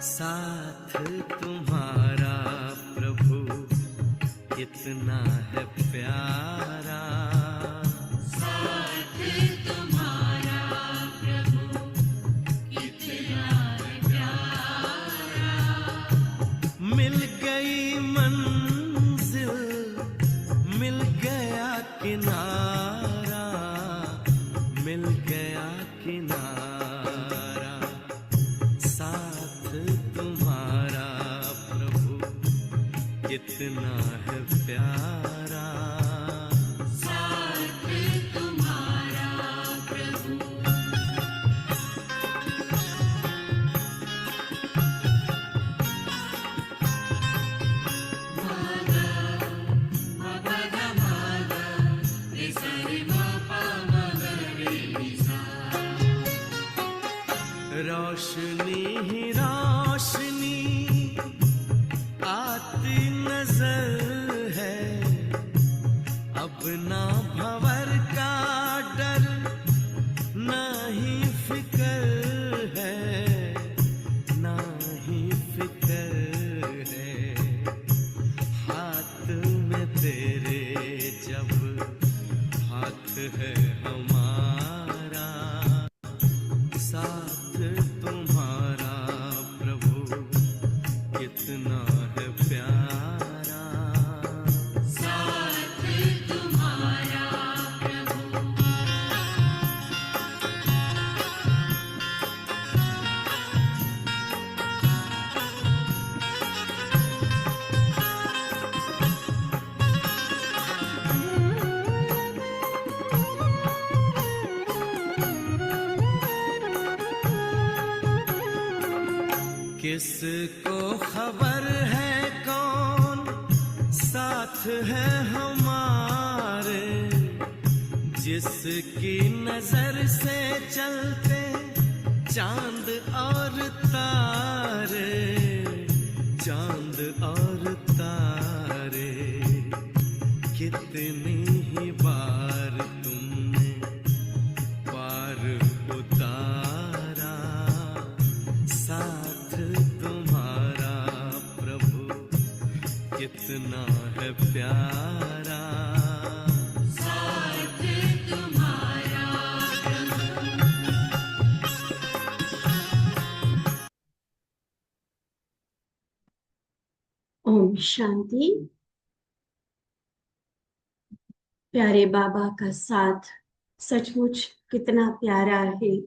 साथ तुम्हारा प्रभु कितना है प्यारा, साथ तुम्हारा प्रभु कितना है प्यारा। मिल गई मंजिल, मिल गया किनारा, मिल गया किनारा। साथ तुम्हारा प्रभु कितना है प्यारा, साथ तुम्हारा प्रभु। रोशनी ही रोशनी आती नजर है, अब ना भंवर का डर, ना ही फिक्र है, ना ही फिक्र है। हाथ में तेरे जब हाथ है हमारा, साथ तुम्हारा प्रभु कितना है प्यारा, साथ तुम्हारा प्रभु। किसको खबर है कौन साथ है हमारे, जिसकी नजर से चलते चांद और तारे, चांद और तारे। कितनी ही बार तुमने पार उतारा, साथ तुम्हारा प्रभु कितना है प्यारा, साथ तुम्हारा प्रभु। ओम शांति। प्यारे बाबा का साथ सचमुच कितना प्यारा है,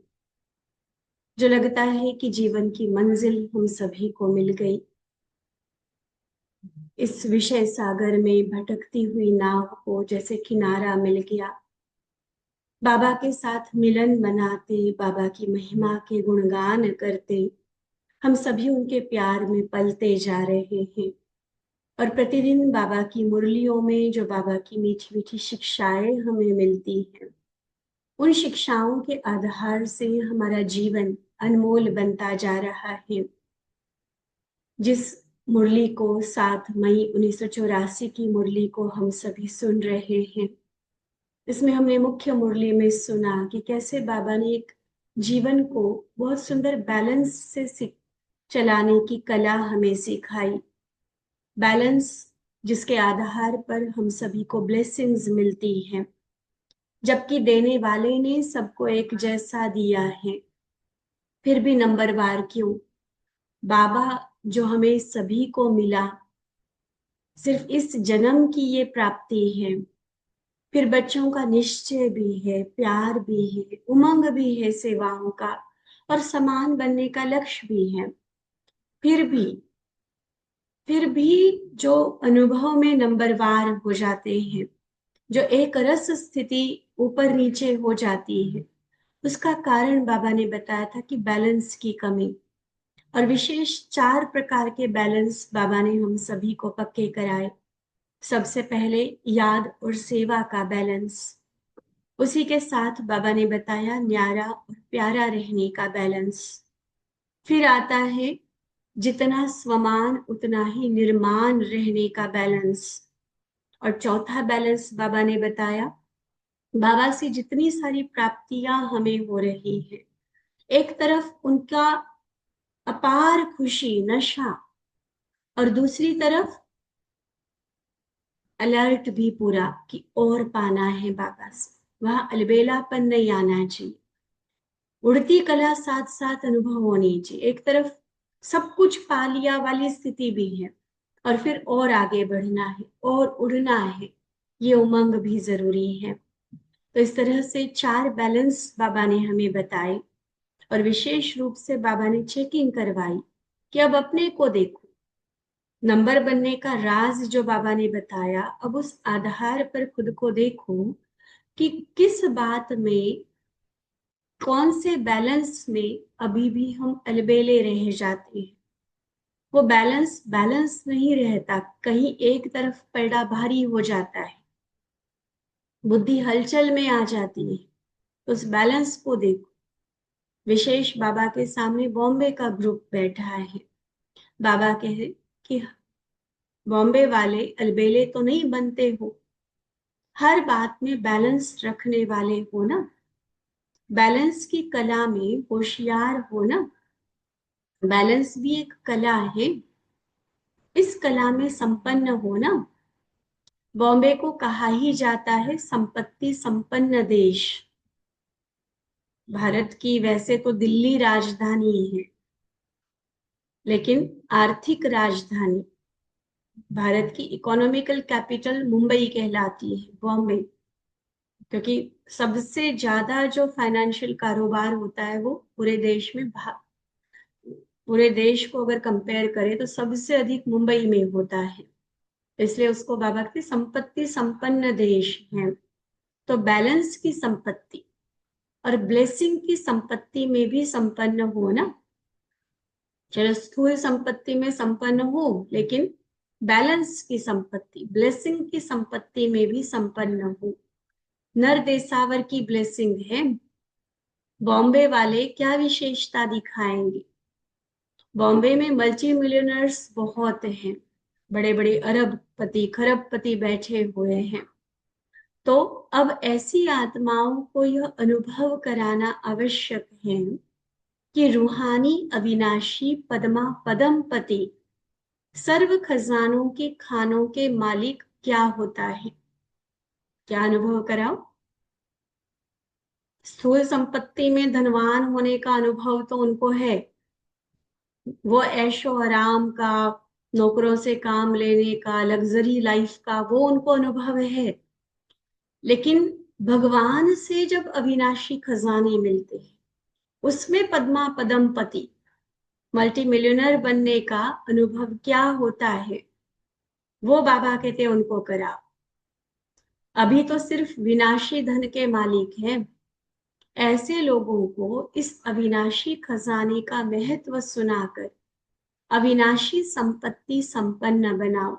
जो लगता है कि जीवन की मंजिल हम सभी को मिल गई। इस विषय सागर में भटकती हुई नाव को जैसे किनारा मिल गया। बाबा के साथ मिलन मनाते, बाबा की महिमा के गुणगान करते, हम सभी उनके प्यार में पलते जा रहे हैं। और प्रतिदिन बाबा की मुरलियों में जो बाबा की मीठी मीठी शिक्षाएं हमें मिलती हैं, उन शिक्षाओं के आधार से हमारा जीवन अनमोल बनता जा रहा है। जिस मुरली को 7 मई 1984 की मुरली को हम सभी सुन रहे हैं, इसमें हमने मुख्य मुरली में सुना कि कैसे बाबा ने एक जीवन को बहुत सुंदर बैलेंस से चलाने की कला हमें सिखाई। बैलेंस जिसके आधार पर हम सभी को ब्लेसिंग्स मिलती हैं, जबकि देने वाले ने सबको एक जैसा दिया है, फिर भी नंबरवार क्यों? बाबा जो हमें सभी को मिला, सिर्फ इस जन्म की ये प्राप्ति है। फिर बच्चों का निश्चय भी है, प्यार भी है, उमंग भी है सेवाओं का, और समान बनने का लक्ष्य भी है। फिर भी जो अनुभव में नंबरवार हो जाते हैं, जो एक रस स्थिति ऊपर नीचे हो जाती है, उसका कारण बाबा ने बताया था कि बैलेंस की कमी। और विशेष 4 प्रकार के बैलेंस बाबा ने हम सभी को पक्के कराए। सबसे पहले याद और सेवा का बैलेंस, उसी के साथ बाबा ने बताया न्यारा और प्यारा रहने का बैलेंस। फिर आता है जितना स्वमान उतना ही निर्माण रहने का बैलेंस। और चौथा बैलेंस बाबा ने बताया, बाबा से जितनी सारी प्राप्तियां हमें हो रही है, एक तरफ उनका अपार खुशी, नशा, और दूसरी तरफ अलर्ट भी पूरा कि और पाना है बाबा से, वहां अलबेलापन नहीं आना चाहिए, उड़ती कला साथ साथ अनुभव होनी चाहिए। एक तरफ सब कुछ पा लिया वाली स्थिति भी है, और फिर और आगे बढ़ना है और उड़ना है, ये उमंग भी जरूरी है। तो इस तरह से 4 बैलेंस बाबा ने हमें बताए, और विशेष रूप से बाबा ने चेकिंग करवाई कि अब अपने को देखो, नंबर बनने का राज जो बाबा ने बताया, अब उस आधार पर खुद को देखो कि किस बात में, कौन से बैलेंस में अभी भी हम अलबेले रह जाते हैं। वो बैलेंस बैलेंस नहीं रहता, कहीं एक तरफ पलड़ा भारी हो जाता है, बुद्धि हलचल में आ जाती है। तो उस बैलेंस को देखो। विशेष बाबा के सामने बॉम्बे का ग्रुप बैठा है, बाबा कहे कि बॉम्बे वाले अलबेले तो नहीं बनते हो, हर बात में बैलेंस रखने वाले हो ना, बैलेंस की कला में होशियार हो ना, बैलेंस भी एक कला है, इस कला में संपन्न हो ना। बॉम्बे को कहा ही जाता है संपत्ति संपन्न देश। भारत की वैसे तो दिल्ली राजधानी है, लेकिन आर्थिक राजधानी, भारत की इकोनॉमिकल कैपिटल मुंबई कहलाती है, बॉम्बे, क्योंकि सबसे ज्यादा जो फाइनेंशियल कारोबार होता है वो पूरे देश में, पूरे देश को अगर कंपेयर करें तो सबसे अधिक मुंबई में होता है, इसलिए उसको बाबा कहते संपत्ति संपन्न देश है। तो बैलेंस की संपत्ति और ब्लेसिंग की संपत्ति में भी संपन्न हो ना, चलो स्थूल संपत्ति में संपन्न हो, लेकिन बैलेंस की संपत्ति, ब्लेसिंग की संपत्ति में भी संपन्न हो। नर देसावर की ब्लेसिंग है, बॉम्बे वाले क्या विशेषता दिखाएंगे। बॉम्बे में मल्टी मिलियनर्स बहुत हैं, बड़े बड़े अरबपति खरबपति बैठे हुए हैं। तो अब ऐसी आत्माओं को यह अनुभव कराना आवश्यक है कि रूहानी अविनाशी पद्मा पदमपति सर्व खजानों के खानों के मालिक क्या होता है। क्या अनुभव कराओ। स्थूल संपत्ति में धनवान होने का अनुभव तो उनको है, वो ऐशो आराम का, नौकरों से काम लेने का, लग्जरी लाइफ का, वो उनको अनुभव है। लेकिन भगवान से जब अविनाशी खजाने मिलते हैं, उसमें पद्मा पदमपति मल्टी मिलियनर बनने का अनुभव क्या होता है, वो बाबा कहते हैं उनको कराओ। अभी तो सिर्फ विनाशी धन के मालिक हैं, ऐसे लोगों को इस अविनाशी खजाने का महत्व सुनाकर अविनाशी संपत्ति संपन्न बनाओ।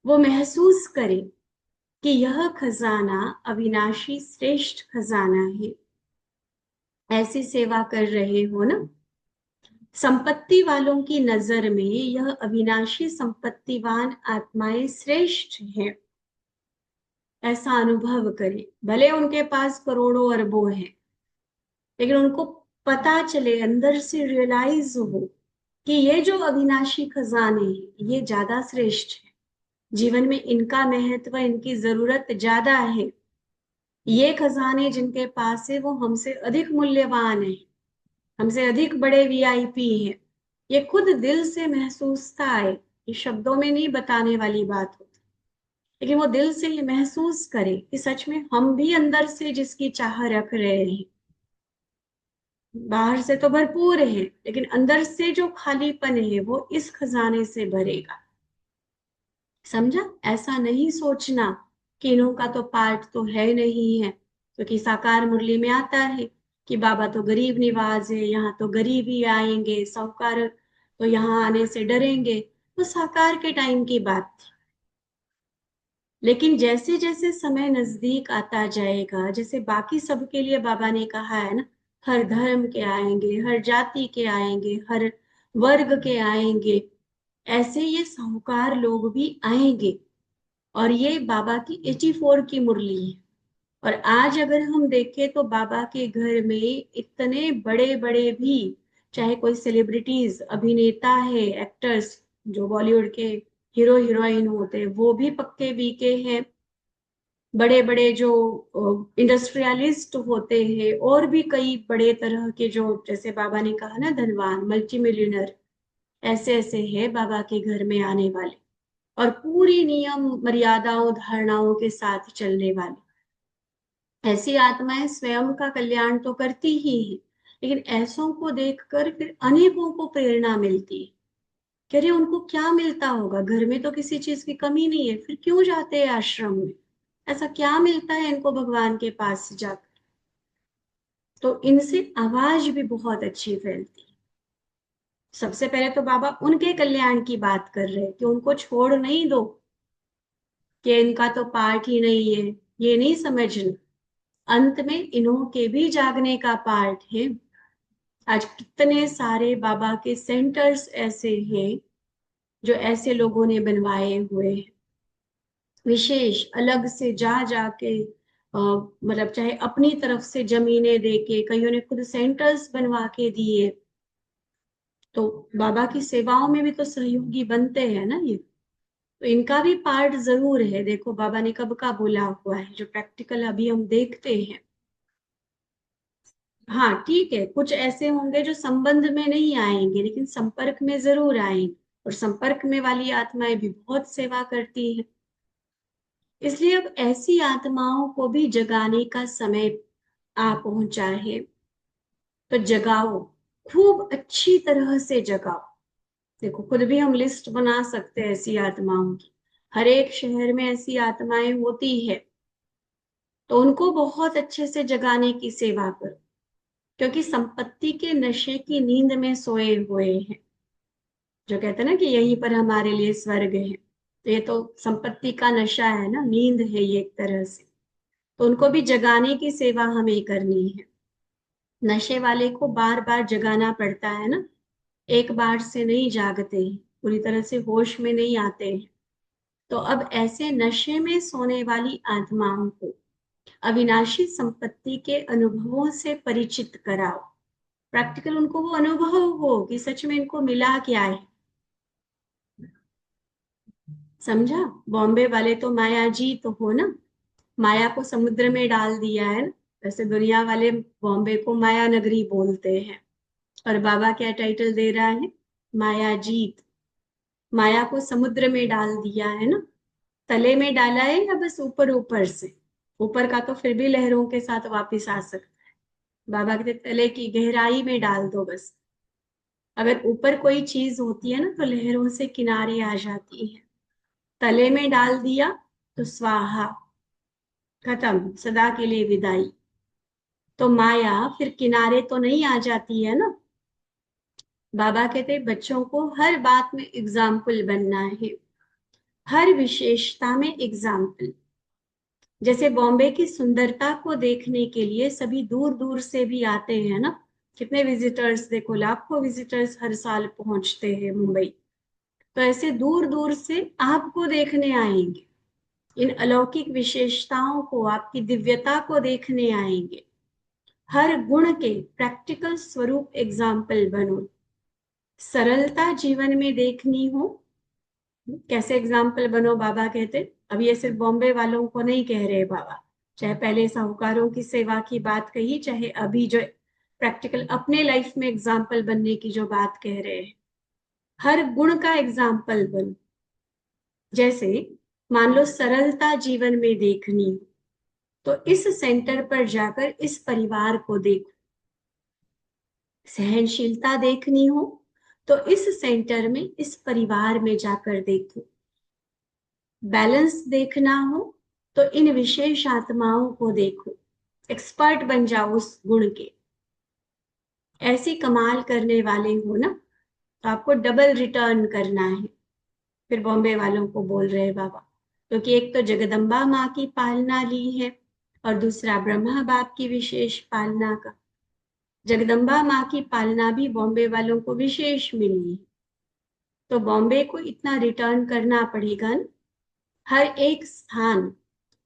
वो महसूस करे कि यह खजाना अविनाशी श्रेष्ठ खजाना है। ऐसी सेवा कर रहे हो ना। संपत्ति वालों की नजर में यह अविनाशी संपत्तिवान आत्माएं श्रेष्ठ हैं, ऐसा अनुभव करें। भले उनके पास करोड़ों अरबों हैं, लेकिन उनको पता चले, अंदर से रियलाइज हो कि ये जो अविनाशी खजाने हैं ये ज्यादा श्रेष्ठ है, जीवन में इनका महत्व, इनकी जरूरत ज्यादा है। ये खजाने जिनके पास है वो हमसे अधिक मूल्यवान है, हमसे अधिक बड़े वीआईपी हैं। ये खुद दिल से महसूसता है, ये शब्दों में नहीं बताने वाली बात होती, लेकिन वो दिल से ये महसूस करे कि सच में हम भी अंदर से जिसकी चाह रख रहे हैं, बाहर से तो भरपूर है, लेकिन अंदर से जो खालीपन है वो इस खजाने से भरेगा। समझा। ऐसा नहीं सोचना कि इन्हों का तो पार्ट तो है नहीं है, क्योंकि साकार मुरली में आता है कि बाबा तो गरीब निवाज है, यहाँ तो गरीब ही आएंगे, साहूकार तो यहाँ आने से डरेंगे। तो साकार के टाइम की बात थी, लेकिन जैसे जैसे समय नजदीक आता जाएगा, जैसे बाकी सबके लिए बाबा ने कहा है ना, हर धर्म के आएंगे, हर जाति के आएंगे, हर वर्ग के आएंगे, ऐसे ये साहूकार लोग भी आएंगे। और ये बाबा की 84 की मुरली है। और आज अगर हम देखें तो बाबा के घर में इतने बड़े बड़े भी, चाहे कोई सेलिब्रिटीज, अभिनेता है, एक्टर्स, जो बॉलीवुड के हीरो हीरोइन होते हैं वो भी पक्के बीके हैं, बड़े बड़े जो इंडस्ट्रियलिस्ट होते हैं, और भी कई बड़े तरह के, जो जैसे बाबा ने कहा ना धनवान मल्टी मिलियनर, ऐसे ऐसे है बाबा के घर में आने वाले, और पूरी नियम मर्यादाओं धारणाओं के साथ चलने वाले। ऐसी आत्माएं स्वयं का कल्याण तो करती ही है, लेकिन ऐसों को देखकर फिर अनेकों को प्रेरणा मिलती है। कह रहे उनको क्या मिलता होगा, घर में तो किसी चीज की कमी नहीं है, फिर क्यों जाते हैं आश्रम में, ऐसा क्या मिलता है इनको भगवान के पास जाकर। तो इनसे आवाज भी बहुत अच्छी फैलती है। सबसे पहले तो बाबा उनके कल्याण की बात कर रहे हैं कि उनको छोड़ नहीं दो, कि इनका तो पार्ट ही नहीं है, ये नहीं समझना। अंत में इन्हों के भी जागने का पार्ट है। आज कितने सारे बाबा के सेंटर्स ऐसे हैं जो ऐसे लोगों ने बनवाए हुए हैं, विशेष अलग से जा जाके, मतलब चाहे अपनी तरफ से जमीनें देके, कईयों ने खुद सेंटर्स बनवा के दिए। तो बाबा की सेवाओं में भी तो सहयोगी बनते हैं ना ये, तो इनका भी पार्ट जरूर है। देखो बाबा ने कब का बोला हुआ है, जो प्रैक्टिकल अभी हम देखते हैं। हाँ ठीक है, कुछ ऐसे होंगे जो संबंध में नहीं आएंगे लेकिन संपर्क में जरूर आएंगे, और संपर्क में वाली आत्माएं भी बहुत सेवा करती है। इसलिए अब ऐसी आत्माओं को भी जगाने का समय आ पहुंचा है। तो जगाओ, खूब अच्छी तरह से जगाओ। देखो खुद भी हम लिस्ट बना सकते हैं ऐसी आत्माओं की, हर एक शहर में ऐसी आत्माएं होती है, तो उनको बहुत अच्छे से जगाने की सेवा करो, क्योंकि संपत्ति के नशे की नींद में सोए हुए हैं। जो कहते हैं ना कि यहीं पर हमारे लिए स्वर्ग है, तो ये तो संपत्ति का नशा है ना, नींद है ये एक तरह से। तो उनको भी जगाने की सेवा हमें करनी है। नशे वाले को बार बार जगाना पड़ता है ना, एक बार से नहीं जागते हैं, पूरी तरह से होश में नहीं आते हैं। तो अब ऐसे नशे में सोने वाली आत्माओं को अविनाशी संपत्ति के अनुभवों से परिचित कराओ। प्रैक्टिकल उनको वो अनुभव हो कि सच में इनको मिला क्या है। समझा? बॉम्बे वाले तो माया जी तो हो ना, माया को समुद्र में डाल दिया है ना। वैसे दुनिया वाले बॉम्बे को माया नगरी बोलते हैं, और बाबा क्या टाइटल दे रहा है, माया जीत। माया को समुद्र में डाल दिया है ना, तले में डाला है या बस ऊपर ऊपर से? ऊपर का तो फिर भी लहरों के साथ वापिस आ सकता है, बाबा कहते तले की गहराई में डाल दो बस। अगर ऊपर कोई चीज होती है ना तो लहरों से किनारे आ जाती है, तले में डाल दिया तो स्वाहा, खत्म, सदा के लिए विदाई। तो माया फिर किनारे तो नहीं आ जाती है ना। बाबा कहते बच्चों को हर बात में एग्जाम्पल बनना है, हर विशेषता में एग्जाम्पल। जैसे बॉम्बे की सुंदरता को देखने के लिए सभी दूर दूर से भी आते हैं ना, कितने विजिटर्स, देखो लाखों विजिटर्स हर साल पहुंचते हैं मुंबई। तो ऐसे दूर दूर से आपको देखने आएंगे, इन अलौकिक विशेषताओं को, आपकी दिव्यता को देखने आएंगे। हर गुण के प्रैक्टिकल स्वरूप एग्जाम्पल बनो। सरलता जीवन में देखनी हो, कैसे एग्जाम्पल बनो बाबा कहते। अब ये सिर्फ बॉम्बे वालों को नहीं कह रहे बाबा, चाहे पहले साहूकारों की सेवा की बात कही, चाहे अभी जो प्रैक्टिकल अपने लाइफ में एग्जाम्पल बनने की जो बात कह रहे हैं, हर गुण का एग्जाम्पल बनो। जैसे मान लो सरलता जीवन में देखनी हो, तो इस सेंटर पर जाकर इस परिवार को देखो। सहनशीलता देखनी हो तो इस सेंटर में इस परिवार में जाकर देखो। बैलेंस देखना हो तो इन विशेष आत्माओं को देखो, एक्सपर्ट बन जाओ उस गुण के। ऐसी कमाल करने वाले हो ना, तो आपको डबल रिटर्न करना है। फिर बॉम्बे वालों को बोल रहे बाबा, क्योंकि एक तो जगदम्बा माँ की पालना ली है, और दूसरा ब्रह्मा बाप की विशेष पालना का। जगदम्बा माँ की पालना भी बॉम्बे वालों को विशेष मिली है, तो बॉम्बे को इतना रिटर्न करना पड़ेगा ना। हर एक स्थान,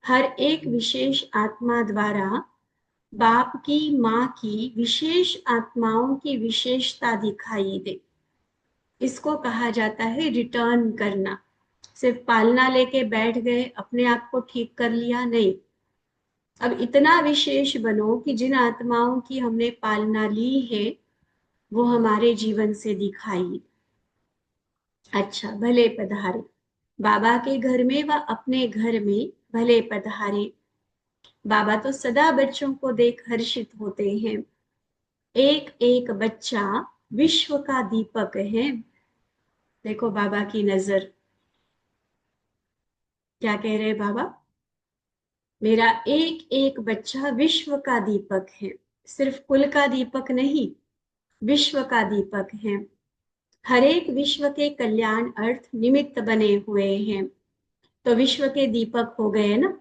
हर एक विशेष आत्मा द्वारा बाप की, माँ की विशेष आत्माओं की विशेषता दिखाई दे। इसको कहा जाता है रिटर्न करना। सिर्फ पालना लेके बैठ गए, अपने आप को ठीक कर लिया, नहीं। अब इतना विशेष बनो कि जिन आत्माओं की हमने पालना ली है वो हमारे जीवन से दिखाई। अच्छा, भले पधारे बाबा के घर में व अपने घर में, भले पधारे। बाबा तो सदा बच्चों को देख हर्षित होते हैं। एक एक बच्चा विश्व का दीपक है। देखो बाबा की नजर, क्या कह रहे हैं बाबा? मेरा एक एक बच्चा विश्व का दीपक है। सिर्फ कुल का दीपक नहीं, विश्व का दीपक है। हर एक विश्व के कल्याण अर्थ निमित्त बने हुए हैं, तो विश्व के दीपक हो गए ना।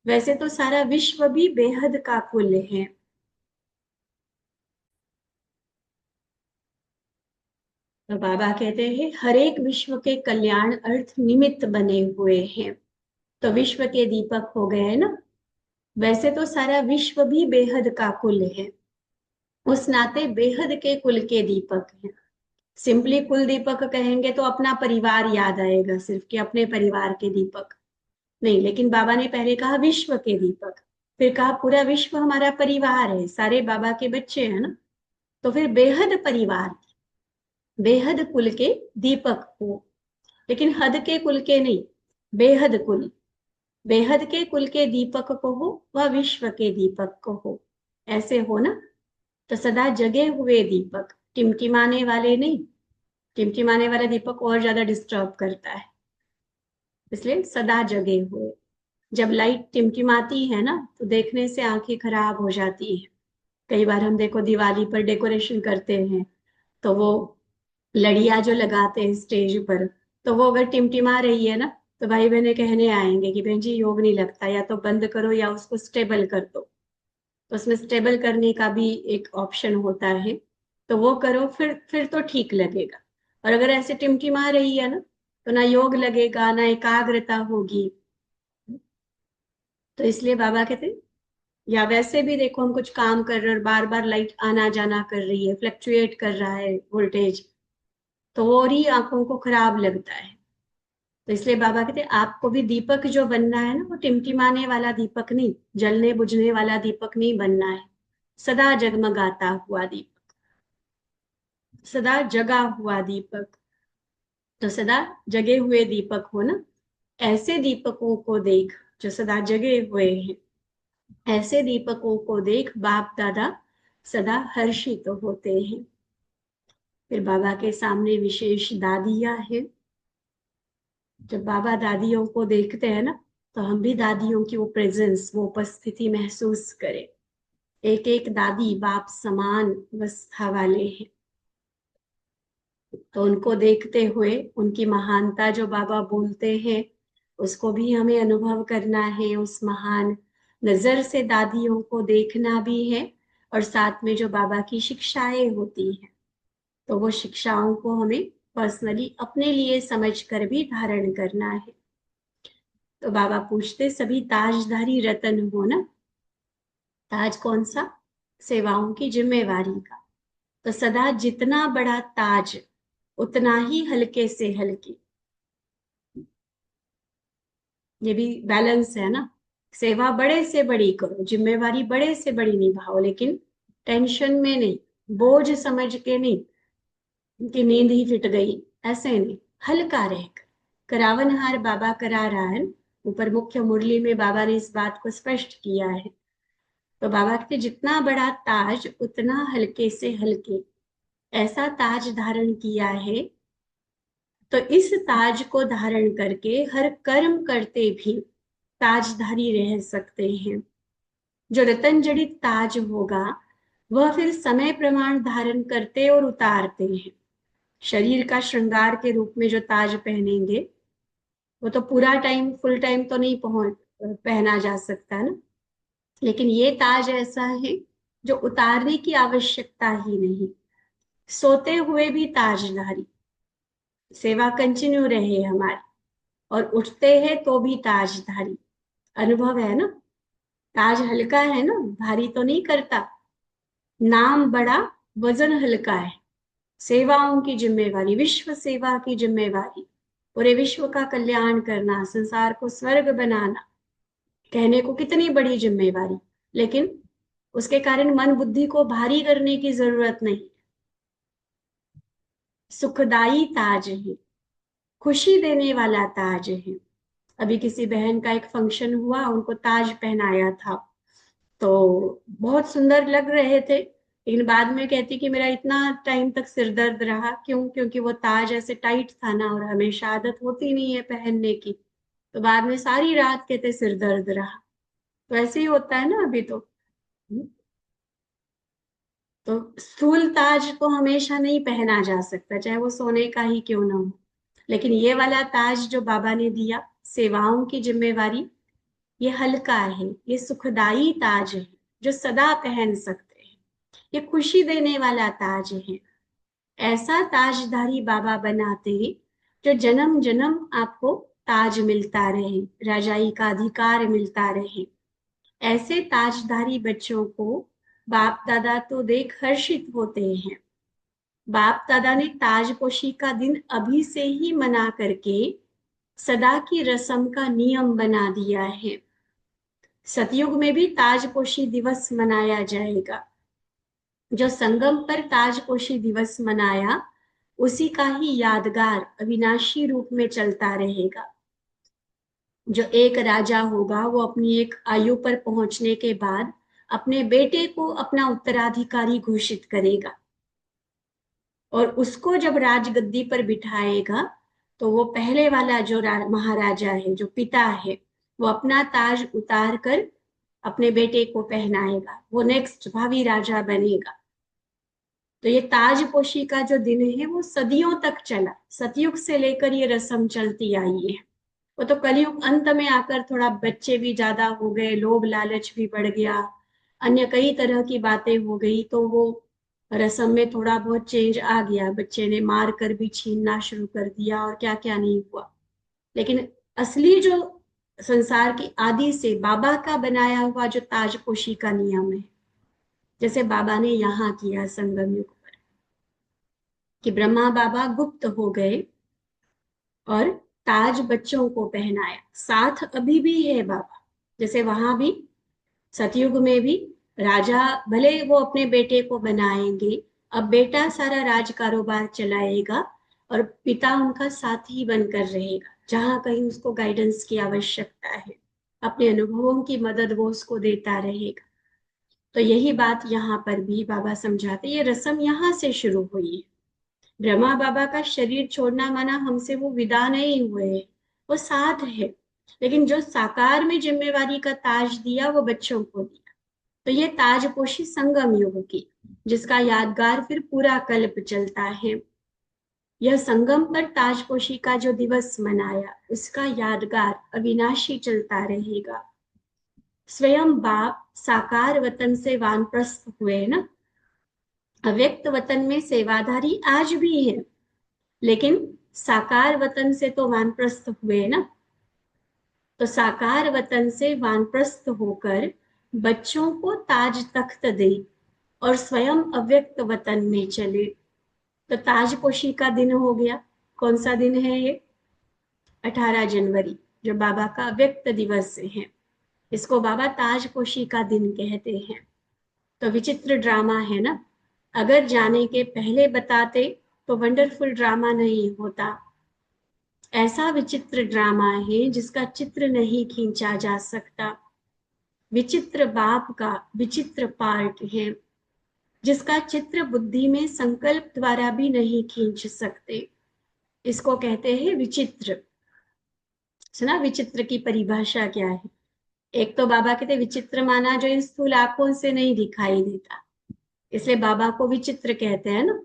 वैसे तो सारा विश्व भी बेहद का कुल है। तो बाबा कहते हैं हर एक विश्व के कल्याण अर्थ निमित्त बने हुए हैं, तो विश्व के दीपक हो गए ना। वैसे तो सारा विश्व भी बेहद का कुल है, उस नाते बेहद के कुल के दीपक हैं। सिंपली कुल दीपक कहेंगे तो अपना परिवार याद आएगा सिर्फ, कि अपने परिवार के दीपक नहीं। लेकिन बाबा ने पहले कहा विश्व के दीपक, फिर कहा पूरा विश्व हमारा परिवार है, सारे बाबा के बच्चे हैं ना। तो फिर बेहद परिवार, बेहद कुल के दीपक हो, लेकिन हद के कुल के नहीं, बेहद कुल। बेहद के कुल के दीपक को हो, वह विश्व के दीपक को हो, ऐसे हो ना। तो सदा जगे हुए दीपक, टिमटिमाने वाले नहीं। टिमटिमाने वाला दीपक और ज्यादा डिस्टर्ब करता है, इसलिए सदा जगे हुए। जब लाइट टिमटिमाती है ना तो देखने से आंखें खराब हो जाती है। कई बार हम देखो दिवाली पर डेकोरेशन करते हैं, तो वो लड़ियां जो लगाते हैं स्टेज पर, तो वो अगर टिमटिमा रही है ना तो भाई बहने कहने आएंगे कि बहन जी योग नहीं लगता, या तो बंद करो या उसको स्टेबल कर दो। तो उसमें स्टेबल करने का भी एक ऑप्शन होता है, तो वो करो, फिर तो ठीक लगेगा। और अगर ऐसे टिमटिमा रही है ना तो ना योग लगेगा, ना एकाग्रता होगी। तो इसलिए बाबा कहते हैं, या वैसे भी देखो हम कुछ काम कर रहे हैं और बार बार लाइट आना जाना कर रही है, फ्लक्चुएट कर रहा है वोल्टेज, तो वो और ही आंखों को खराब लगता है। तो इसलिए बाबा कहते हैं आपको भी दीपक जो बनना है ना, वो टिमटिमाने वाला दीपक नहीं, जलने बुझने वाला दीपक नहीं बनना है। सदा जगमगाता हुआ दीपक, सदा जगा हुआ दीपक। तो सदा जगे हुए दीपक हो ना। ऐसे दीपकों को देख जो सदा जगे हुए हैं, ऐसे दीपकों को देख बाप दादा सदा हर्षित होते हैं। फिर बाबा के सामने विशेष दादियां हैं। जब बाबा दादियों को देखते हैं ना तो हम भी दादियों की वो प्रेजेंस, वो उपस्थिति महसूस करें। एक एक दादी बाप समान अवस्था वाले हैं, तो उनको देखते हुए उनकी महानता जो बाबा बोलते हैं उसको भी हमें अनुभव करना है। उस महान नजर से दादियों को देखना भी है, और साथ में जो बाबा की शिक्षाएं होती हैं तो वो शिक्षाओं को हमें पर्सनली अपने लिए समझ कर भी धारण करना है। तो बाबा पूछते सभी ताजधारी रतन हो ना। ताज कौन सा? सेवाओं की जिम्मेवारी का। तो सदा जितना बड़ा ताज उतना ही हल्के से हल्की, ये भी बैलेंस है ना। सेवा बड़े से बड़ी करो, जिम्मेवारी बड़े से बड़ी निभाओ, लेकिन टेंशन में नहीं, बोझ समझ के नहीं कि नींद ही फिट गई, ऐसे नहीं। हल्का रहकर करावनहार बाबा करा रहा है ना। ऊपर मुख्य मुरली में बाबा ने इस बात को स्पष्ट किया है। तो बाबा कहते जितना बड़ा ताज उतना हल्के से हल्के, ऐसा ताज धारण किया है। तो इस ताज को धारण करके हर कर्म करते भी ताजधारी रह सकते हैं। जो रतन जड़ित ताज होगा वह फिर समय प्रमाण धारण करते और उतारते हैं। शरीर का श्रृंगार के रूप में जो ताज पहनेंगे वो तो पूरा टाइम, फुल टाइम तो नहीं पहना जा सकता ना। लेकिन ये ताज ऐसा है जो उतारने की आवश्यकता ही नहीं। सोते हुए भी ताजधारी, सेवा कंटिन्यू रहे हमारी, और उठते हैं तो भी ताजधारी। अनुभव है ना, ताज हल्का है ना, भारी तो नहीं करता। नाम बड़ा, वजन हल्का है। सेवाओं की जिम्मेवारी, विश्व सेवा की जिम्मेवारी, पूरे विश्व का कल्याण करना, संसार को स्वर्ग बनाना, कहने को कितनी बड़ी जिम्मेवारी, लेकिन उसके कारण मन बुद्धि को भारी करने की जरूरत नहीं। सुखदाई ताज है, खुशी देने वाला ताज है। अभी किसी बहन का एक फंक्शन हुआ, उनको ताज पहनाया था, तो बहुत सुंदर लग रहे थे, लेकिन बाद में कहती कि मेरा इतना टाइम तक सिर दर्द रहा। क्यों? क्योंकि वो ताज ऐसे टाइट था ना, और हमेशा आदत होती नहीं है पहनने की, तो बाद में सारी रात कहते सिर दर्द रहा। तो ऐसे ही होता है ना अभी तो स्थूल ताज तो हमेशा नहीं पहना जा सकता, चाहे वो सोने का ही क्यों ना हो। लेकिन ये वाला ताज जो बाबा ने दिया, सेवाओं की जिम्मेवारी, ये हल्का है, ये सुखदाई ताज है, जो सदा पहन सकते हैं। ये खुशी देने वाला ताज है। ऐसा ताजधारी बाबा बनाते हैं जो जन्म जन्म आपको ताज मिलता रहे, राजाई का अधिकार मिलता रहे। ऐसे ताजधारी बच्चों को बाप दादा तो देख हर्षित होते हैं। बाप दादा ने ताजपोशी का दिन अभी से ही मना करके सदा की रस्म का नियम बना दिया है। सतयुग में भी ताजपोशी दिवस मनाया जाएगा। जो संगम पर ताजपोशी दिवस मनाया, उसी का ही यादगार अविनाशी रूप में चलता रहेगा। जो एक राजा होगा, वो अपनी एक आयु पर पहुंचने के बाद अपने बेटे को अपना उत्तराधिकारी घोषित करेगा, और उसको जब राजगद्दी पर बिठाएगा, तो वो पहले वाला जो महाराजा है, जो पिता है, वो अपना ताज उतार कर अपने बेटे को पहनाएगा। वो नेक्स्ट भावी राजा बनेगा। तो ये ताजपोशी का जो दिन है, वो सदियों तक चला। सतयुग से लेकर ये रस्म चलती आई है। वो तो कलयुग अंत में आकर थोड़ा बच्चे भी ज्यादा हो गए, लोभ लालच भी बढ़ गया, अन्य कई तरह की बातें हो गई, तो वो रस्म में थोड़ा बहुत चेंज आ गया। बच्चे ने मार कर भी छीनना शुरू कर दिया, और क्या क्या नहीं हुआ। लेकिन असली जो संसार की आदि से बाबा का बनाया हुआ जो ताजपोशी का नियम है, जैसे बाबा ने यहाँ किया संगम युग पर, कि ब्रह्मा बाबा गुप्त हो गए और ताज बच्चों को पहनाया। साथ अभी भी है बाबा, जैसे वहां भी सतयुग में भी राजा भले वो अपने बेटे को बनाएंगे, अब बेटा सारा राज कारोबार चलाएगा, और पिता उनका साथी बनकर रहेगा। जहां कहीं उसको गाइडेंस की आवश्यकता है, अपने अनुभवों की मदद वो उसको देता रहेगा। तो यही बात यहाँ पर भी बाबा समझाते, ये रस्म यहाँ से शुरू हुई है। ब्रह्मा बाबा का शरीर छोड़ना माना हमसे वो विदा नहीं हुए, वो साथ है, लेकिन जो साकार में जिम्मेवारी का ताज दिया, वो बच्चों को दिया। तो ये ताजपोशी संगम युग की, जिसका यादगार फिर पूरा कल्प चलता है। यह संगम पर ताजपोशी का जो दिवस मनाया, उसका यादगार अविनाशी चलता रहेगा। स्वयं बाप साकार वतन से वानप्रस्थ हुए ना, अव्यक्त वतन में सेवाधारी आज भी है, लेकिन साकार वतन से तो वानप्रस्थ हुए ना। तो साकार वतन से वानप्रस्थ होकर बच्चों को ताज तख्त दे और स्वयं अव्यक्त वतन में चले। तो ताजपोशी का दिन हो गया। कौन सा दिन है ये? 18 जनवरी, जो बाबा का अव्यक्त दिवस है। इसको बाबा ताजपोशी का दिन कहते हैं। तो विचित्र ड्रामा है ना, अगर जाने के पहले बताते तो वंडरफुल ड्रामा नहीं होता। ऐसा विचित्र ड्रामा है जिसका चित्र नहीं खींचा जा सकता। विचित्र बाप का विचित्र पार्ट है, जिसका चित्र बुद्धि में संकल्प द्वारा भी नहीं खींच सकते। इसको कहते हैं विचित्र। सुना विचित्र की परिभाषा क्या है? एक तो बाबा कहते विचित्र माना जो इन स्थूल आंखों से नहीं दिखाई देता, इसलिए बाबा को विचित्र कहते हैं ना।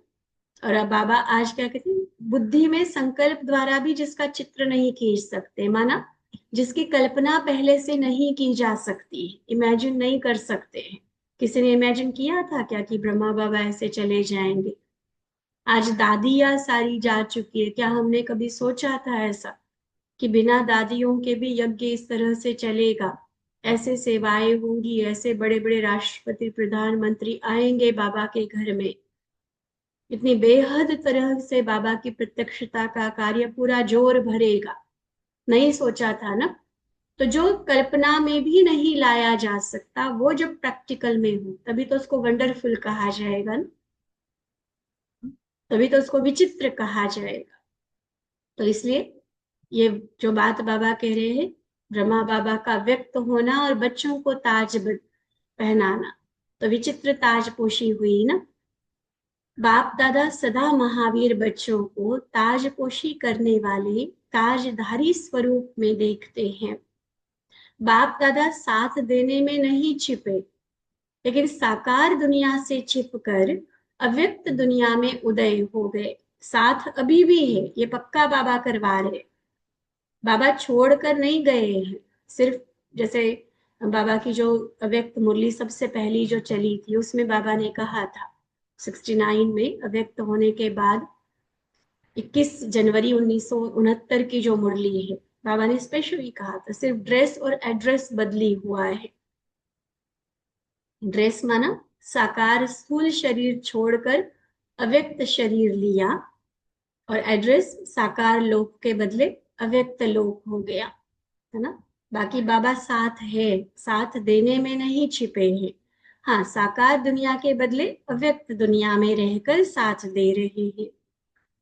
और अब बाबा आज क्या कहते हैं? बुद्धि में संकल्प द्वारा भी जिसका चित्र नहीं खींच सकते, माना जिसकी कल्पना पहले से नहीं की जा सकती, इमेजिन नहीं कर सकते हैं। किसी ने इमेजिन किया था क्या कि ब्रह्मा बाबा ऐसे चले जाएंगे? आज दादी या सारी जा चुकी है, क्या हमने कभी सोचा था ऐसा? कि बिना दादियों के भी यज्ञ इस तरह से चलेगा, ऐसे सेवाएं होंगी, ऐसे बड़े बड़े राष्ट्रपति प्रधानमंत्री आएंगे बाबा के घर में, इतनी बेहद तरह से बाबा की प्रत्यक्षता का कार्य पूरा जोर भरेगा। नहीं सोचा था ना। तो जो कल्पना में भी नहीं लाया जा सकता, वो जब प्रैक्टिकल में हो तभी तो उसको वंडरफुल कहा जाएगा ना, तभी तो उसको विचित्र कहा जाएगा। तो इसलिए ये जो बात बाबा कह रहे हैं, ब्रह्मा बाबा का व्यक्त होना और बच्चों को ताज पहनाना, तो विचित्र ताजपोशी हुई ना। बाप दादा सदा महावीर बच्चों को ताजपोशी करने वाले ताजधारी स्वरूप में देखते हैं। बाप दादा साथ देने में नहीं छिपे, लेकिन साकार दुनिया से छिपकर अव्यक्त दुनिया में उदय हो गए। साथ अभी भी है, ये पक्का बाबा करवा रहे। बाबा छोड़कर नहीं गए हैं। सिर्फ जैसे बाबा की जो अव्यक्त मुरली सबसे पहली जो चली थी, उसमें बाबा ने कहा था 69 में अव्यक्त होने के बाद 21 जनवरी 1969 की जो मुरली है, बाबा ने स्पेशली कहा था सिर्फ ड्रेस और एड्रेस बदली हुआ है। ड्रेस माना साकार स्थूल शरीर छोड़कर अव्यक्त शरीर लिया, और एड्रेस साकार लोक के बदले अव्यक्त लोक हो गया, है ना। बाकी बाबा साथ है, साथ देने में नहीं छिपे हैं। हाँ, साकार दुनिया के बदले अव्यक्त दुनिया में रहकर साथ दे रहे हैं।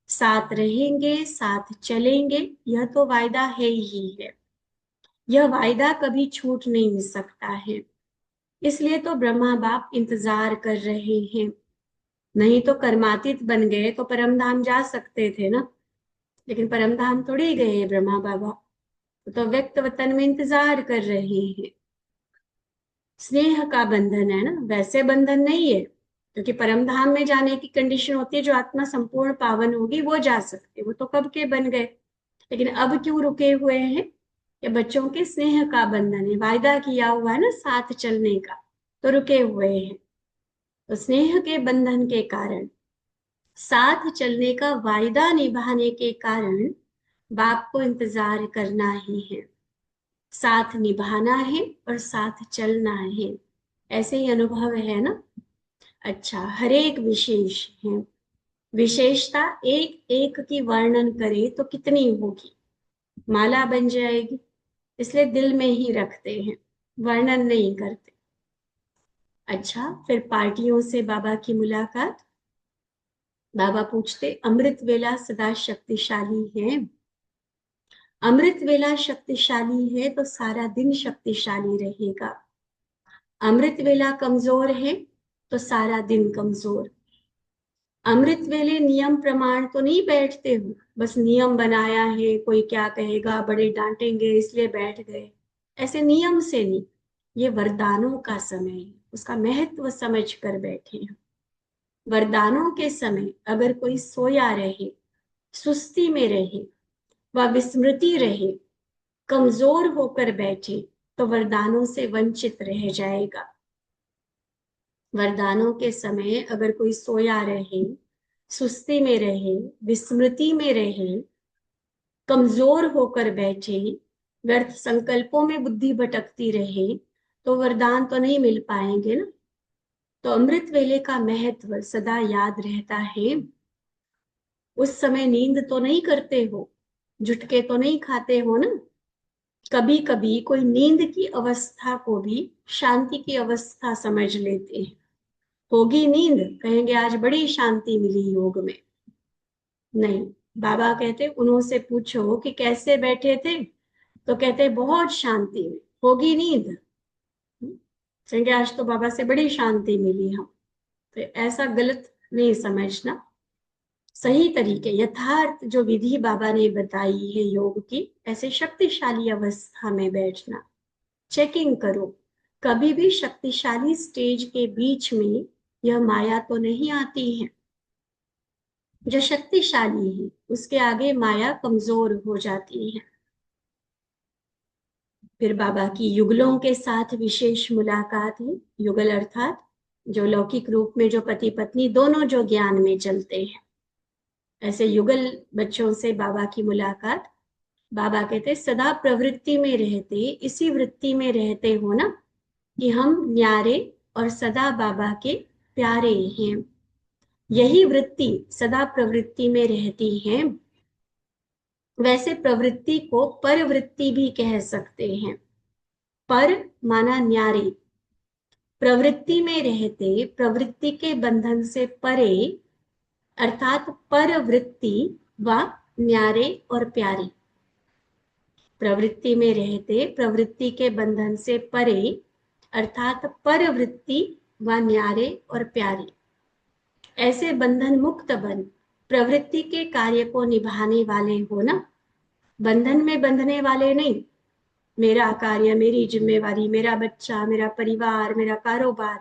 साथ रहेंगे, साथ चलेंगे, यह तो वायदा है ही है। यह वायदा कभी छूट नहीं सकता है। इसलिए तो ब्रह्मा बाप इंतजार कर रहे हैं। नहीं तो कर्मातीत बन गए तो परमधाम जा सकते थे ना, लेकिन परमधाम थोड़ी गए ब्रह्मा बाबा, तो व्यक्त वतन में इंतजार कर रहे हैं। स्नेह का बंधन है ना, वैसे बंधन नहीं है, क्योंकि परमधाम में जाने की कंडीशन होती है जो आत्मा संपूर्ण पावन होगी वो जा सकते, वो तो कब के बन गए। लेकिन अब क्यों रुके हुए हैं? ये बच्चों के स्नेह का बंधन है, वायदा किया हुआ है ना साथ चलने का, तो रुके हुए हैं। तो स्नेह के बंधन के कारण, साथ चलने का वायदा निभाने के कारण बाप को इंतजार करना ही है, साथ निभाना है और साथ चलना है। ऐसे ही अनुभव है ना। अच्छा, हर एक विशेष है, विशेषता एक एक की वर्णन करे तो कितनी होगी, माला बन जाएगी। इसलिए दिल में ही रखते हैं, वर्णन नहीं करते। अच्छा, फिर पार्टियों से बाबा की मुलाकात। बाबा पूछते, अमृत वेला सदा शक्तिशाली है। अमृत वेला शक्तिशाली है तो सारा दिन शक्तिशाली रहेगा। अमृत वेला कमजोर है तो सारा दिन कमजोर। अमृत वेले नियम प्रमाण तो नहीं बैठते हो, बस नियम बनाया है, कोई क्या कहेगा, बड़े डांटेंगे इसलिए बैठ गए, ऐसे नियम से नहीं। ये वरदानों का समय है, उसका महत्व समझ कर बैठे हैं। वरदानों के समय अगर कोई सोया रहे, सुस्ती में रहे, व विस्मृति रहे, कमजोर होकर बैठे, तो वरदानों से वंचित रह जाएगा। वरदानों के समय अगर कोई सोया रहे, सुस्ती में रहे, विस्मृति में रहे, कमजोर होकर बैठे, व्यर्थ संकल्पों में बुद्धि भटकती रहे, तो वरदान तो नहीं मिल पाएंगे ना। तो अमृत वेले का महत्व सदा याद रहता है। उस समय नींद तो नहीं करते हो, झुटके तो नहीं खाते हो ना। कभी कभी कोई नींद की अवस्था को भी शांति की अवस्था समझ लेते हैं। होगी नींद, कहेंगे आज बड़ी शांति मिली योग में। नहीं, बाबा कहते उन्होंने पूछो कि कैसे बैठे थे, तो कहते बहुत शांति में। होगी नींद, कहेंगे आज तो बाबा से बड़ी शांति मिली हम। तो ऐसा गलत नहीं समझना, सही तरीके यथार्थ जो विधि बाबा ने बताई है योग की, ऐसे शक्तिशाली अवस्था में बैठना। चेकिंग करो, कभी भी शक्तिशाली स्टेज के बीच में यह माया तो नहीं आती है। जो शक्तिशाली है उसके आगे माया कमजोर हो जाती है। फिर बाबा की युगलों के साथ विशेष मुलाकात है। युगल अर्थात जो लौकिक रूप में जो पति पत्नी दोनों जो ज्ञान में चलते हैं, ऐसे युगल बच्चों से बाबा की मुलाकात। बाबा कहते सदा प्रवृत्ति में रहते, इसी वृत्ति में रहते हो ना कि हम न्यारे और सदा बाबा के प्यारे हैं। यही वृत्ति सदा प्रवृत्ति में रहती है। वैसे प्रवृत्ति को परवृत्ति भी कह सकते हैं। पर माना न्यारे, प्रवृत्ति में रहते, प्रवृत्ति के बंधन से परे, अर्थात परवृत्ति व न्यारे और प्यारे। प्रवृत्ति में रहते, प्रवृत्ति के बंधन से परे, अर्थात परवृत्ति व न्यारे और प्यारे। ऐसे बंधन मुक्त बन प्रवृत्ति के कार्य को निभाने वाले हो ना, बंधन में बंधने वाले नहीं। मेरा कार्य, मेरी जिम्मेवारी, मेरा बच्चा, मेरा परिवार, मेरा कारोबार,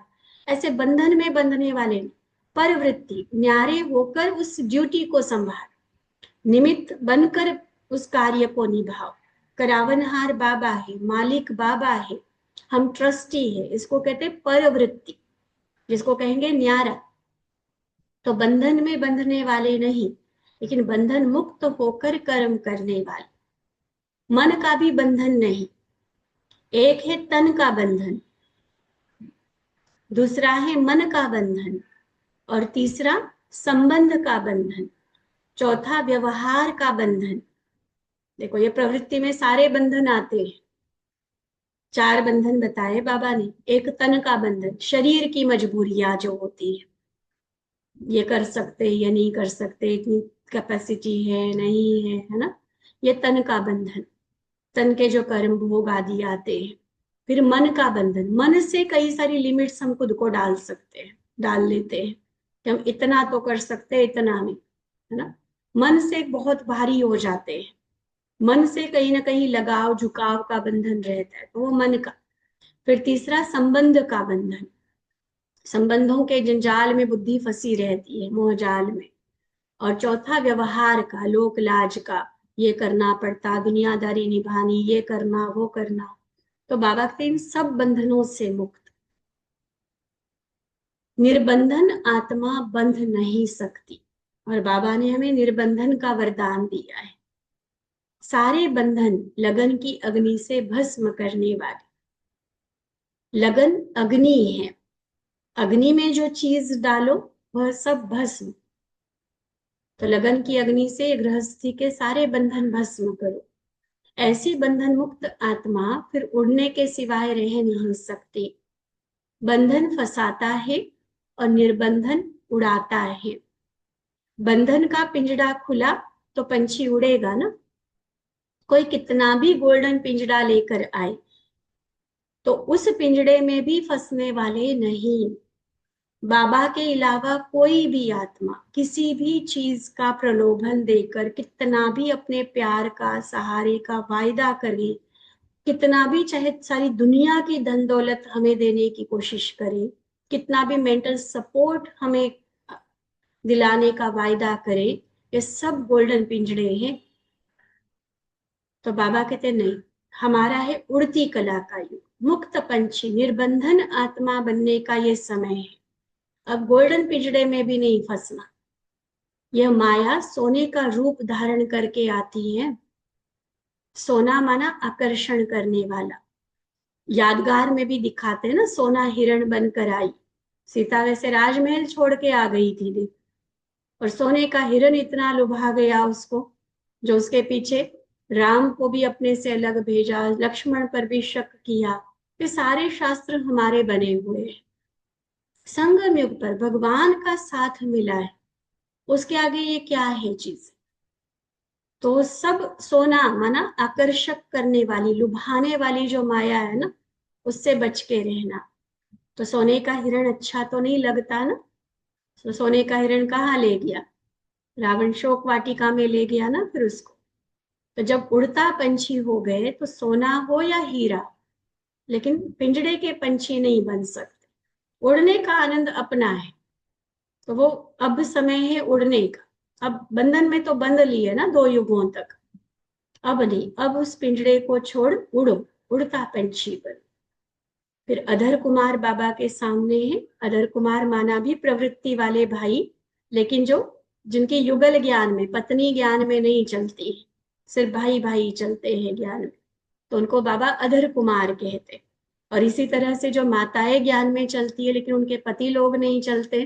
ऐसे बंधन में बंधने वाले नहीं। परवृत्ति, न्यारे होकर उस ड्यूटी को संभाल, निमित्त बनकर उस कार्य को निभाओ। करावनहार बाबा है, मालिक बाबा है, हम ट्रस्टी है, इसको कहते परवृत्ति, जिसको कहेंगे न्यारा। तो बंधन में बंधने वाले नहीं, लेकिन बंधन मुक्त होकर कर्म करने वाले। मन का भी बंधन नहीं, एक है तन का बंधन, दूसरा है मन का बंधन, और तीसरा संबंध का बंधन, चौथा व्यवहार का बंधन। देखो ये प्रवृत्ति में सारे बंधन आते हैं। 4 बंधन बताए बाबा ने। एक तन का बंधन, शरीर की मजबूरियां जो होती है, ये कर सकते या नहीं कर सकते, इतनी कैपेसिटी है नहीं है ना, ये तन का बंधन, तन के जो कर्म भोग आदि आते हैं। फिर मन का बंधन, मन से कई सारी लिमिट्स हम खुद को डाल सकते हैं, डाल लेते हैं कि हम इतना तो कर सकते हैं, इतना नहीं, है ना। मन से बहुत भारी हो जाते हैं, मन से कहीं ना कहीं लगाव झुकाव का बंधन रहता है, तो वो मन का। फिर तीसरा संबंध का बंधन, संबंधों के जंजाल में बुद्धि फंसी रहती है, मोहजाल में। और चौथा व्यवहार का, लोक लाज का, ये करना पड़ता, दुनियादारी निभानी, ये करना वो करना। तो बाबा के इन सब बंधनों से मुक्त। निर्बंधन आत्मा बंध नहीं सकती, और बाबा ने हमें निर्बंधन का वरदान दिया है। सारे बंधन लगन की अग्नि से भस्म करने वाले। लगन अग्नि है, अग्नि में जो चीज डालो वह सब भस्म। तो लगन की अग्नि से गृहस्थी के सारे बंधन भस्म करो। ऐसी बंधन मुक्त आत्मा फिर उड़ने के सिवाय रह नहीं सकती। बंधन फंसाता है और निर्बंधन उड़ाता है। बंधन का पिंजड़ा खुला तो पंछी उड़ेगा ना। कोई कितना भी गोल्डन पिंजड़ा लेकर आए तो उस पिंजड़े में भी फंसने वाले नहीं। बाबा के अलावा कोई भी आत्मा किसी भी चीज का प्रलोभन देकर कितना भी अपने प्यार का, सहारे का वायदा करे, कितना भी चाहे सारी दुनिया की धन दौलत हमें देने की कोशिश करे, कितना भी मेंटल सपोर्ट हमें दिलाने का वायदा करे, ये सब गोल्डन पिंजड़े हैं। तो बाबा कहते नहीं, हमारा है उड़ती कला का युग, मुक्त पंछी, निर्बंधन आत्मा बनने का ये समय है। अब गोल्डन पिंजड़े में भी नहीं फंसना। यह माया सोने का रूप धारण करके आती है। सोना माना आकर्षण करने वाला। यादगार में भी दिखाते हैं ना, सोना हिरण बनकर आई। सीता वैसे राजमहल छोड़ के आ गई थी देख, और सोने का हिरण इतना लुभा गया उसको, जो उसके पीछे राम को भी अपने से अलग भेजा, लक्ष्मण पर भी शक किया। ये सारे शास्त्र हमारे बने हुए हैं। संगम युग पर भगवान का साथ मिला है, उसके आगे ये क्या है चीज। तो सब सोना माना आकर्षक करने वाली, लुभाने वाली जो माया है ना, उससे बच के रहना। तो सोने का हिरण अच्छा तो नहीं लगता ना। तो सोने का हिरण कहाँ ले गया, रावण शोक वाटिका में ले गया ना फिर उसको। तो जब उड़ता पंछी हो गए तो सोना हो या हीरा, लेकिन पिंजड़े के पंछी नहीं बन सकते। उड़ने का आनंद अपना है, तो वो अब समय है उड़ने का। अब बंधन में तो बंध लिए ना 2 युगों तक, अब नहीं, अब उस पिंजड़े को छोड़ उड़ो, उड़ता पंछी बनो। फिर अधर कुमार बाबा के सामने है। अधर कुमार माना भी प्रवृत्ति वाले भाई, लेकिन जो जिनके युगल ज्ञान में, पत्नी ज्ञान में नहीं चलती है, सिर्फ भाई भाई चलते हैं ज्ञान में, तो उनको बाबा अधर कुमार कहते। और इसी तरह से जो माताएं ज्ञान में चलती है लेकिन उनके पति लोग नहीं चलते,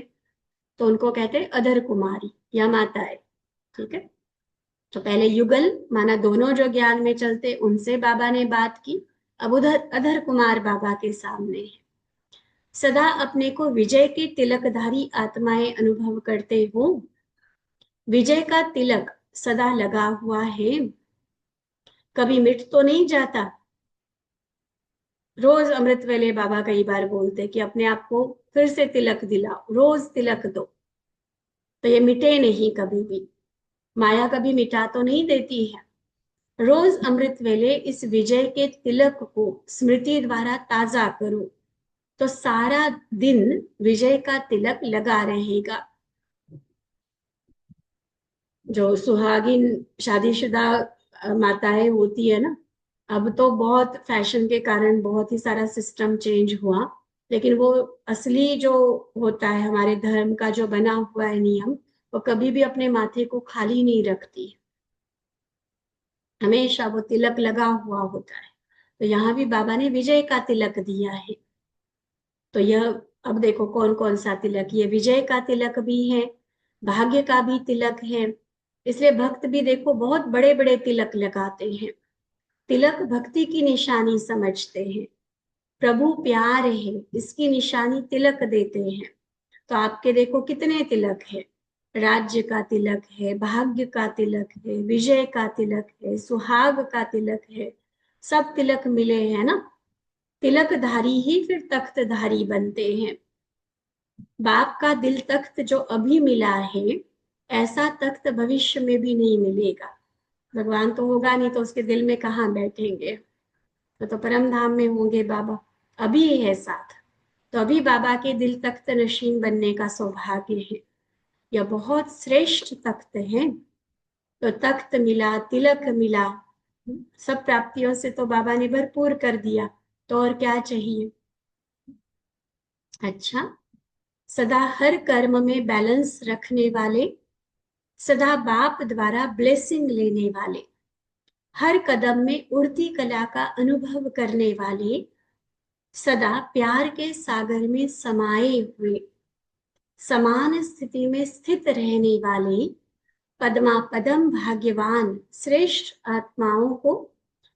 तो उनको कहते हैं अधर कुमारी या माताएं। ठीक है, तो पहले युगल माना दोनों जो ज्ञान में चलते, उनसे बाबा ने बात की। अब उधर अधर कुमार बाबा के सामने है। सदा अपने को विजय के तिलकधारी आत्माएं अनुभव करते हो। विजय का तिलक सदा लगा हुआ है, कभी मिट तो नहीं जाता। रोज अमृत वेले बाबा कई बार बोलते कि अपने आप को फिर से तिलक दिलाओ, रोज तिलक दो, तो ये मिटे नहीं कभी भी। माया कभी मिटा तो नहीं देती है। रोज अमृत वेले इस विजय के तिलक को स्मृति द्वारा ताजा करो, तो सारा दिन विजय का तिलक लगा रहेगा। जो सुहागिन शादीशुदा माताएं होती है ना, अब तो बहुत फैशन के कारण बहुत ही सारा सिस्टम चेंज हुआ, लेकिन वो असली जो होता है हमारे धर्म का जो बना हुआ है नियम, वो कभी भी अपने माथे को खाली नहीं रखती, हमेशा वो तिलक लगा हुआ होता है। तो यहाँ भी बाबा ने विजय का तिलक दिया है। तो यह अब देखो कौन कौन सा तिलक, ये विजय का तिलक भी है, भाग्य का भी तिलक है। इसलिए भक्त भी देखो बहुत बड़े बड़े तिलक लगाते हैं। तिलक भक्ति की निशानी समझते हैं। प्रभु प्यार है, इसकी निशानी तिलक देते हैं। तो आपके देखो कितने तिलक है, राज्य का तिलक है, भाग्य का तिलक है, विजय का तिलक है, सुहाग का तिलक है, सब तिलक मिले हैं ना। तिलकधारी ही फिर तख्तधारी बनते हैं। बाप का दिल तख्त जो अभी मिला है, ऐसा तख्त भविष्य में भी नहीं मिलेगा। भगवान तो होगा नहीं तो उसके दिल में कहाँ बैठेंगे, तो परम धाम में होंगे बाबा। अभी है साथ, तो अभी बाबा के दिल तख्त नशीन बनने का सौभाग्य है। यह बहुत श्रेष्ठ तख्त है। तो तख्त मिला, तिलक मिला, सब प्राप्तियों से तो बाबा ने भरपूर कर दिया, तो और क्या चाहिए। अच्छा, सदा हर कर्म में बैलेंस रखने वाले, सदा बाप द्वारा ब्लेसिंग लेने वाले, हर कदम में उड़ती कला का अनुभव करने वाले, सदा प्यार के सागर में समाये हुए, समान स्थिति में स्थित रहने वाले, पद्मा पदम भाग्यवान श्रेष्ठ आत्माओं को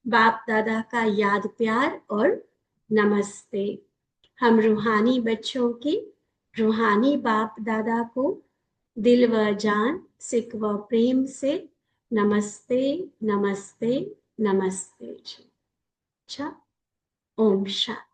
बाप दादा का याद प्यार और नमस्ते। हम रूहानी बच्चों की रूहानी बाप दादा को दिल व जान सिक व प्रेम से नमस्ते नमस्ते नमस्ते। अच्छा, ओम शांति।